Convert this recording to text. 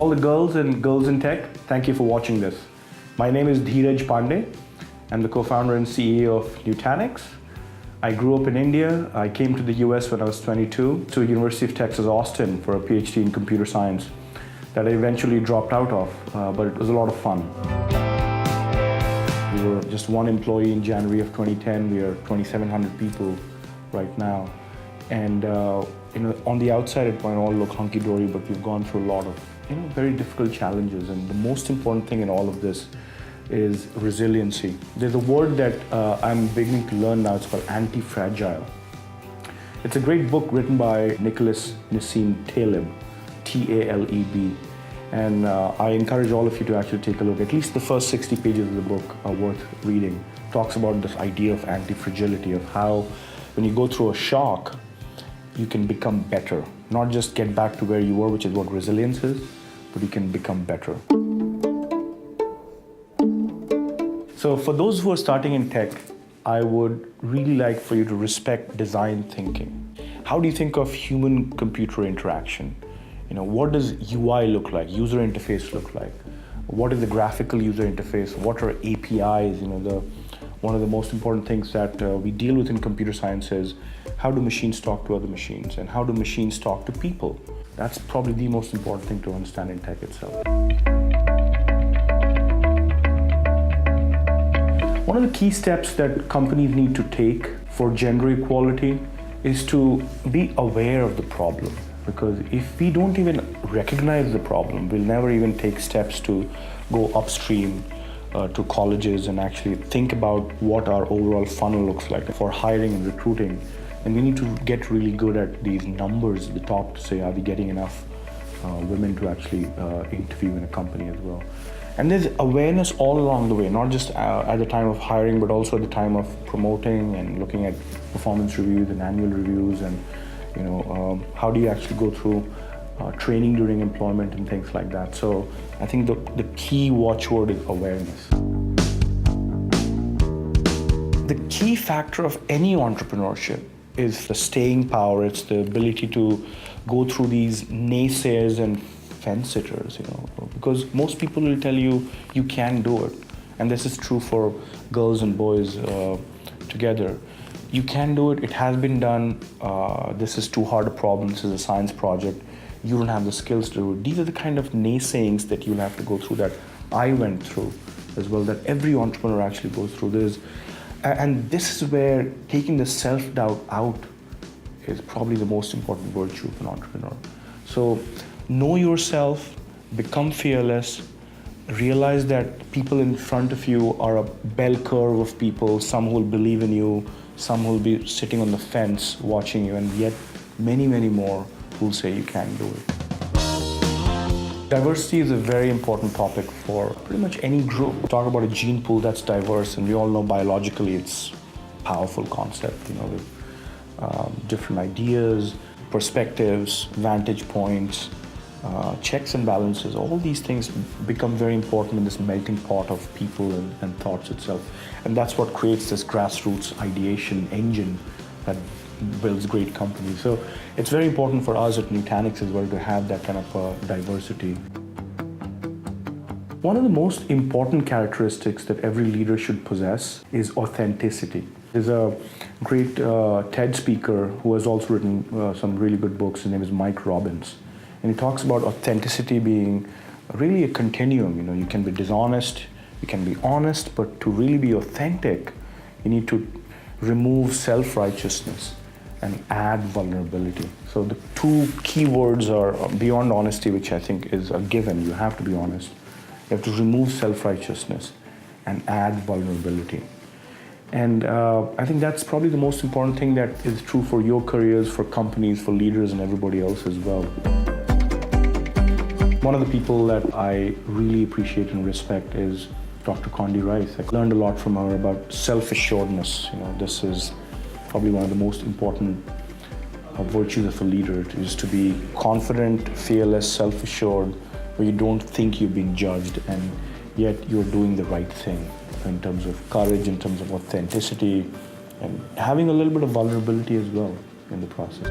All the girls and girls in tech, thank you for watching this. My name is Dheeraj Pandey. I'm the co-founder and CEO of Nutanix. I grew up in India. I came to the US when I was 22 to University of Texas, Austin for a PhD in computer science that I eventually dropped out of, but it was a lot of fun. We were just one employee in January of 2010. We are 2,700 people right now. And on the outside it might all look hunky-dory, but we've gone through a lot of very difficult challenges. And the most important thing in all of this is resiliency. There's a word that I'm beginning to learn now. It's called anti-fragile. It's a great book written by Nicholas Nassim Taleb, T-A-L-E-B. And I encourage all of you to actually take a look. At least the first 60 pages of the book are worth reading. It talks about this idea of anti-fragility, of how when you go through a shock, you can become better. Not just get back to where you were, which is what resilience is, but you can become better. So for those who are starting in tech, I would really like for you to respect design thinking. How do you think of human-computer interaction? What does UI look like, user interface look like? What is the graphical user interface? What are APIs? One of the most important things that we deal with in computer science is how do machines talk to other machines and how do machines talk to people? That's probably the most important thing to understand in tech itself. One of the key steps that companies need to take for gender equality is to be aware of the problem. Because if we don't even recognize the problem, we'll never even take steps to go upstream to colleges and actually think about what our overall funnel looks like for hiring and recruiting. And we need to get really good at these numbers at the top to say, are we getting enough women to actually interview in a company as well? And there's awareness all along the way, not just at the time of hiring, but also at the time of promoting and looking at performance reviews and annual reviews and how do you actually go through training during employment and things like that. So I think the key watchword is awareness. The key factor of any entrepreneurship is the staying power. It's the ability to go through these naysayers and fence-sitters, because most people will tell you, you can do it. And this is true for girls and boys together. You can do it, it has been done, this is too hard a problem, this is a science project, you don't have the skills to do it. These are the kind of naysayings that you'll have to go through, that I went through as well, that every entrepreneur actually goes through this. And this is where taking the self-doubt out is probably the most important virtue of an entrepreneur. So know yourself, become fearless, realize that people in front of you are a bell curve of people, some who will believe in you, some who will be sitting on the fence watching you, and yet many, many more who will say you can do it. Diversity is a very important topic for pretty much any group. Talk about a gene pool that's diverse, and we all know biologically it's a powerful concept, with different ideas, perspectives, vantage points, checks and balances. All these things become very important in this melting pot of people and thoughts itself. And that's what creates this grassroots ideation engine that builds great companies. So it's very important for us at Nutanix as well to have that kind of diversity. One of the most important characteristics that every leader should possess is authenticity. There's a great TED speaker who has also written some really good books. His name is Mike Robbins. And he talks about authenticity being really a continuum. You can be dishonest, you can be honest, but to really be authentic, you need to remove self-righteousness and add vulnerability. So the two key words are beyond honesty, which I think is a given. You have to be honest. You have to remove self-righteousness and add vulnerability. And I think that's probably the most important thing that is true for your careers, for companies, for leaders, and everybody else as well. One of the people that I really appreciate and respect is Dr. Condi Rice. I learned a lot from her about self-assuredness. This is probably one of the most important virtues of a leader, is to be confident, fearless, self-assured, where you don't think you're being judged and yet you're doing the right thing in terms of courage, in terms of authenticity, and having a little bit of vulnerability as well in the process.